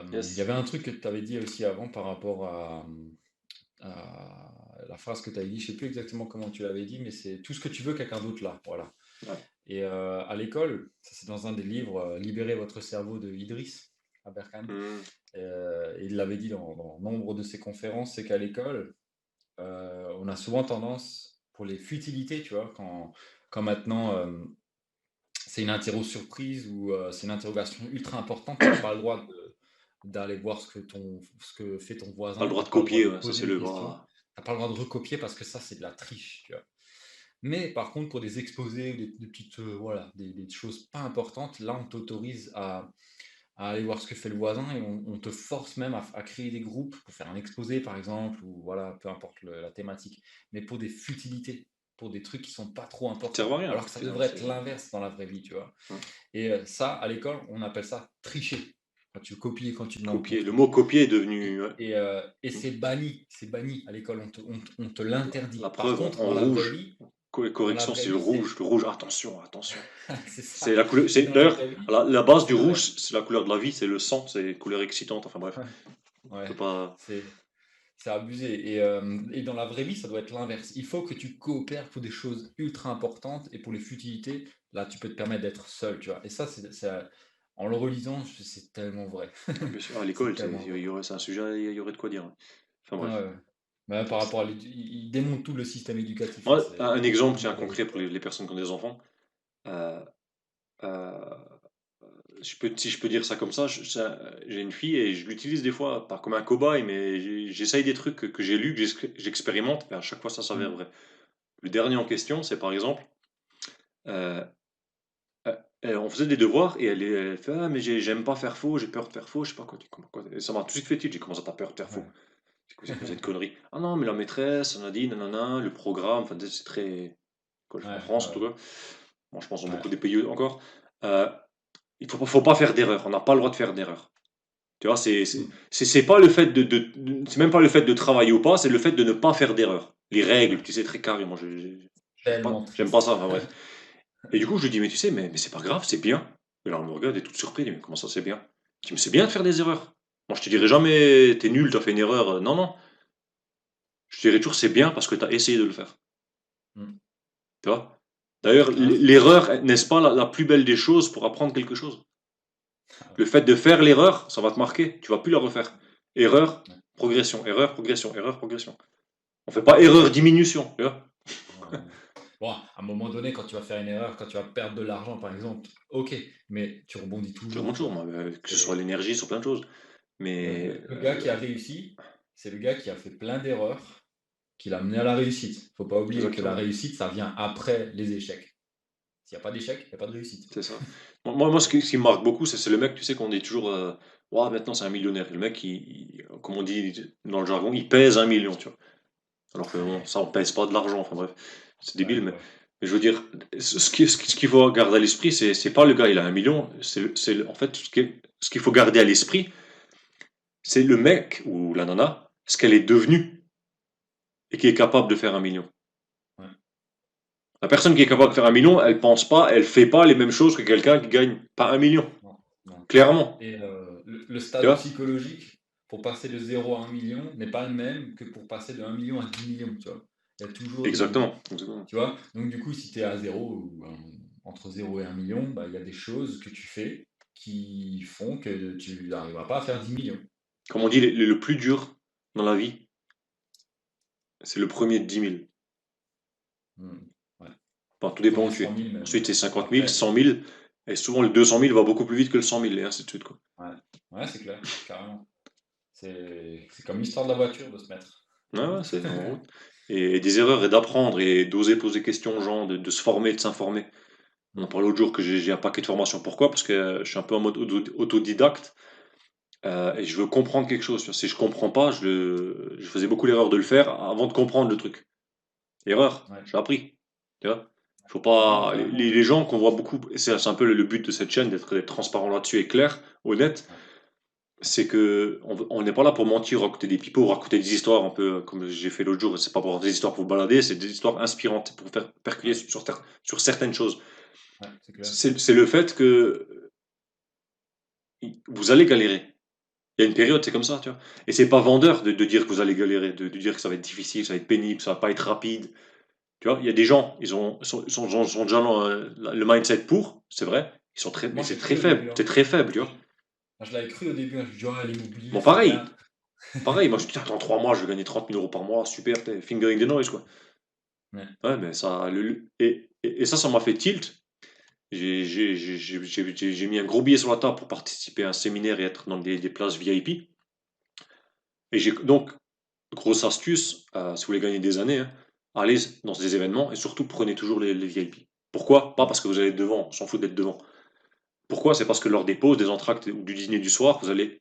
Il y Yes. avait un truc que tu avais dit aussi avant par rapport à la phrase que tu avais dit, je sais plus exactement comment tu l'avais dit, mais c'est tout ce que tu veux, quelqu'un d'autre l'a. Voilà. Ouais. Et à l'école, ça c'est dans un des livres, Libérez votre cerveau de Idriss Aberkan. Mmh. Et il l'avait dit dans nombre de ses conférences, c'est qu'à l'école, on a souvent tendance, pour les futilités, tu vois, quand maintenant c'est une interro surprise ou c'est une interrogation ultra importante, tu n'as pas le droit d'aller voir ce que fait ton Pas le voisin, tu droit n'as de pas le droit copier, de ouais, ça poser c'est une le question, tu grand. n'as pas le droit de recopier parce que ça, c'est de la triche, tu vois. Mais par contre, pour des exposés, des petites, voilà, des choses pas importantes, là, on t'autorise à aller voir ce que fait le voisin et on te force même à créer des groupes pour faire un exposé, par exemple, ou voilà, peu importe la thématique. Mais pour des futilités, pour des trucs qui sont pas trop Qui ne servent à importants. rien, Alors que ça finalement, devrait c'est être l'inverse dans la vraie vie, tu vois. mmh. Et ça, à l'école, on appelle ça tricher. Quand tu copies, quand tu demandes ton Copier. Le truc. mot copier est devenu, ouais. Et Mmh. c'est banni à l'école, on te La l'interdit. Par preuve contre, en rouge. dans la Correction, vraie c'est vie, c'est le rouge, attention, attention. c'est C'est ça. la couleur, Et c'est dans la d'ailleurs vraie vie, la base c'est du rouge, l'inverse. c'est la couleur de la vie, c'est le sang, c'est une couleur excitante, enfin bref, on Ouais, peut pas. c'est c'est abusé. Et dans la vraie vie, ça doit être l'inverse. Il faut que tu coopères pour des choses ultra importantes et pour les futilités, là, tu peux te permettre d'être seul, tu vois. Et ça, en le relisant, c'est tellement vrai. Ah, bien sûr, à C'est l'école, tellement vrai. c'est un sujet, il y aurait de quoi dire, ouais. Enfin Ouais, bref. ouais. Bah, par rapport à il démonte tout le système éducatif, hein, Moi, c'est un exemple, tiens, libérer les concret pour écoles. les personnes qui ont des enfants. euh, euh, si je peux dire ça comme ça, j'ai une fille et je l'utilise des fois, pas comme un cobaye, mais j'essaye des trucs que j'ai lus, que j'expérimente, et à chaque fois ça s'avère Mm. vrai. Le dernier en question, c'est par exemple, euh, on faisait des devoirs et elle fait: «Ah, mais j'aime pas faire faux, j'ai peur de faire faux, je sais pas quoi». Quoi et ça m'a tout de suite fait tilt. J'ai dit: «Comment ça, tu peur de faire faux? Ouais. C'est quoi cette connerie?» «Ah non, mais la maîtresse, elle a dit nanana, le programme», enfin, c'est très en Ouais, France en tout ouais, cas. Moi, je pense dans ouais. beaucoup des pays encore. Heu, il faut pas faire d'erreur, on n'a pas le droit de faire d'erreur. Tu vois? Mm. C'est pas le fait c'est même pas le fait de travailler ou pas, c'est le fait de ne pas faire d'erreur. Les règles, Ouais. tu sais, très carré. Moi, Tellement j'aime pas triste. ça, enfin bref. Et du coup, je lui dis: «Mais tu sais, mais c'est pas grave, c'est bien». Et là, elle me regarde, elle est toute surprise, elle dit: «Mais comment ça, c'est bien?» Je dis: «Mais c'est bien de faire des erreurs. Moi, je te dirai jamais: t'es nul, t'as fait une erreur», non, non. Je te dirai toujours: «C'est bien parce que t'as essayé de le faire». Mm. Tu vois? D'ailleurs, Ouais, c'est clair. l'erreur, n'est-ce pas la plus belle des choses pour apprendre quelque chose? Ah Le ouais. fait de faire l'erreur, ça va te marquer, tu vas plus la refaire. Erreur, Ouais. progression, erreur, progression, erreur, progression. On fait pas Ouais. erreur, diminution, tu vois? Ouais, ouais. Bon, à un moment donné, quand tu vas faire une erreur, quand tu vas perdre de l'argent, par exemple, OK, mais tu rebondis Je toujours, remonte tu toujours, vois? moi, que ce soit Et l'énergie, sur plein de choses. ouais, Mais le gars qui a réussi, c'est le gars qui a fait plein d'erreurs, qui l'a mené à la réussite. Faut pas oublier que la exactement, réussite, ça vient après les échecs. S'il y a pas d'échec, il y a pas de réussite. c'est ça. Moi, ce qui me marque beaucoup, c'est le mec, tu sais, qu'on dit toujours, «Ouah, maintenant c'est un millionnaire». Le mec, comme on dit dans le jargon, il pèse 1 million, tu vois? Alors que bon, ça, on pèse pas de l'argent, enfin bref, c'est Ouais, débile, mais ouais. je veux dire, ce qu'il faut garder à l'esprit, c'est pas le gars, il a 1 million, en fait, ce qu'il faut garder à l'esprit, c'est le mec ou la nana, ce qu'elle est devenue et qui est capable de faire 1 million. Ouais. La personne qui est capable de faire 1 million, elle pense pas, elle fait pas les mêmes choses que quelqu'un qui gagne pas 1 million, Non, non. clairement, Et le tu stade vois? psychologique pour passer de 0 à 1 million n'est pas le même que pour passer de 1 million à 10 millions, tu vois? Il y a toujours Exactement, exactement. tu vois? Donc du coup, si tu es à zéro ou entre 0 et 1 million, bah, il y a des choses que tu fais qui font que tu n'arriveras pas à faire 10 millions. Comme on dit, le plus dur dans la vie, c'est le premier de 10 000. Mmh. Ouais. Enfin, tout dépend où Premier tu cent es. mille même. Ensuite, c'est 50 000, Après 100 000, et souvent le 200 000 va beaucoup plus vite que le 100 000, et ainsi de suite, quoi. ouais, ouais, c'est clair, carrément. C'est comme l'histoire de la voiture, de se mettre Ouais, en ouais, route. c'est en route. Et des erreurs et d'apprendre et d'oser poser question aux gens, de se former, de s'informer. On en Mmh. parlait l'autre jour que j'ai un paquet de formations. Pourquoi? Parce que je suis un peu en mode autodidacte, et je veux comprendre quelque chose. Tu vois. Si je comprends pas, je faisais beaucoup l'erreur de le faire avant de comprendre le truc. Erreur, Ouais. j'ai appris. Tu vois? Faut Non, non, pas carrément. les gens qu'on voit beaucoup, et c'est un peu le but de cette chaîne, d'être transparent là-dessus et clair, honnête. Ouais, C'est que on n'est pas là pour mentir, raconter des pipeaux, raconter des histoires un peu comme j'ai fait l'autre jour. C'est pas pour avoir des histoires pour vous balader, c'est des histoires inspirantes pour faire percuter ouais, sur certaines choses. ouais, c'est clair. C'est le fait que vous allez galérer. Il y a une période, c'est comme ça, tu vois. Et c'est pas vendeur de dire que vous allez galérer, de dire que ça va être difficile, ça va être pénible, ça va pas être rapide. Tu vois, il y a des gens, ils sont déjà dans le mindset pour, c'est vrai, ils sont très, mais Moi, c'est j'ai très cru au faible, début, hein. c'est très faible, tu Moi, vois. je l'avais cru au début, hein. Je me dis: «Ouais, l'immobilier, Bon, c'est pareil, bien». pareil, moi je dis, attends, 3 mois, je vais gagner 30 000 € par mois, super, fingering the noise, quoi. Ouais. Ouais, mais ça, et ça m'a fait tilt. J'ai mis un gros billet sur la table pour participer à un séminaire et être dans des places VIP. Et j'ai donc, grosse astuce, si vous voulez gagner des années, hein, allez dans ces événements et surtout prenez toujours les VIP. Pourquoi? Pas Mmh. parce que vous allez être devant, on s'en fout d'être devant. Pourquoi? C'est parce que lors des pauses, des entractes ou du dîner du soir, vous allez.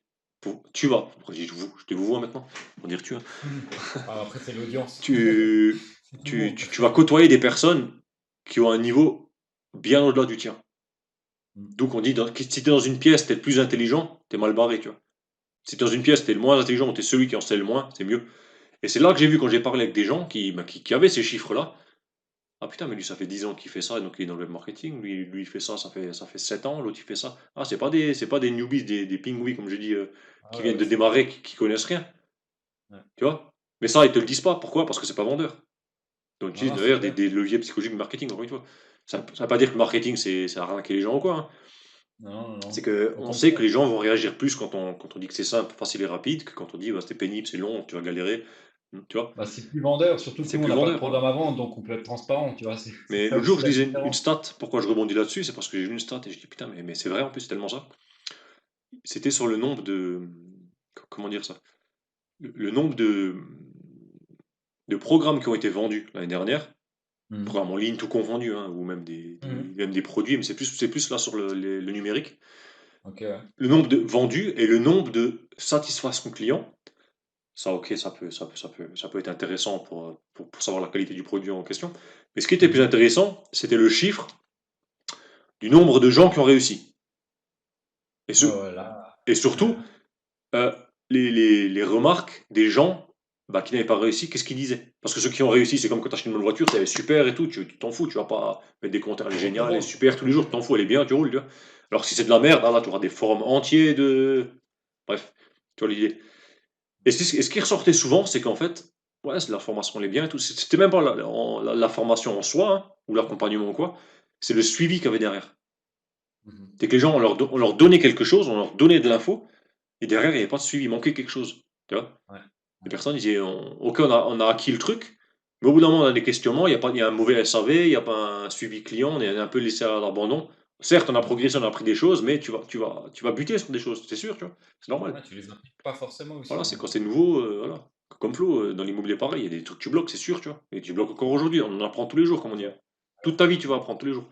Tu vas, pourquoi je dis vous, je dis vous hein, maintenant, on dire tu, hein. Ah, après, c'est l'audience. Tu, C'est tout le tu, monde. tu, tu vas côtoyer des personnes qui ont un niveau bien au-delà du tien. Mmh. Donc on dit, si t'es dans une pièce, t'es le plus intelligent, t'es mal barré, tu vois. Si t'es dans une pièce, t'es le moins intelligent, ou t'es celui qui en sait le moins, c'est mieux. Et c'est là que j'ai vu quand j'ai parlé avec des gens qui avaient ces chiffres-là. Ah putain, mais lui, ça fait 10 ans qu'il fait ça, donc il est dans le web marketing. Lui, il fait ça, ça fait 7 ans. L'autre, il fait ça. Ah, c'est pas des newbies, des pingouis, comme je dis, Ah qui ouais, viennent ouais, de c'est clair. démarrer, qui connaissent rien. Ouais. Tu vois? Mais ça, ils te le disent pas. Pourquoi? Parce que c'est pas vendeur. Donc, ils Non, utilisent non, c'est derrière des, clair. des leviers psychologiques de marketing, encore une fois. Ça veut pas dire que le marketing, c'est arnaquer les gens ou quoi, hein. Non, non, C'est non. que Au on sait que contraire. les gens vont réagir plus quand on dit que c'est simple, facile et rapide, que quand on dit bah, c'est pénible, c'est long, tu vas galérer. Tu vois? Bah, c'est plus vendeur, surtout que C'est nous, on plus n'a pas de vendeur, voilà. programme à vendre, donc on peut être transparent, tu vois? C'est Mais ça l'autre jour, aussi je la lisais une différence. stat. Pourquoi je rebondis là-dessus? C'est parce que j'ai lu une stat et je dis putain, mais c'est vrai en plus, c'est tellement ça. C'était sur le nombre de. Comment dire ça? Le nombre de programmes qui ont été vendus l'année dernière, Mmh. programmes en ligne tout confondu, hein, ou même Mmh. même des produits, mais c'est plus là sur le numérique. OK, ouais. Le nombre de vendus et le nombre de satisfaction client. Ça, ok, ça peut être intéressant pour savoir la qualité du produit en question. Mais ce qui était plus Mmh. intéressant, c'était le chiffre du nombre de gens qui ont réussi. Et, ce, Ouais, ouais, là, et ouais. surtout, euh, les remarques des gens bah, qui n'avaient pas réussi, qu'est-ce qu'ils disaient? Parce que ceux qui ont réussi, c'est comme quand tu achètes une bonne voiture, c'est super et tout, tu t'en fous, tu vas pas mettre des compteurs, elle est Tu géniale, elle est roules. super tous les jours, tu t'en fous, elle est bien, tu roules, tu vois. Alors que si c'est de la merde, là, tu auras des forums entiers de. Bref, tu vois l'idée. Et ce qui ressortait souvent, c'est qu'en fait, ouais, la formation elle est bien et tout. C'était même pas la formation en soi, hein, ou l'accompagnement ou quoi, c'est le suivi qu'il y avait derrière. Mmh. C'est que les gens, on leur donnait quelque chose, on leur donnait de l'info, et derrière, il n'y avait pas de suivi, il manquait quelque chose. Tu vois? Ouais, Les ouais. personnes disaient, ok, on a acquis le truc, mais au bout d'un moment, on a des questionnements, il y a un mauvais SAV, il n'y a pas un suivi client, on est un peu laissé à l'abandon. Certes, on a Mmh. progressé, on a appris des choses, mais tu vas buter sur des choses, c'est sûr, tu vois? C'est normal. Ouais, tu les appliques pas forcément Voilà, aussi, c'est hein, quand donc c'est nouveau, voilà. Comme Flo, dans l'immobilier pareil, il y a des trucs que tu bloques, c'est sûr, tu vois? Et tu bloques encore aujourd'hui, on en apprend tous les jours, comme on dit, hein. Toute ta vie, tu vas apprendre tous les jours.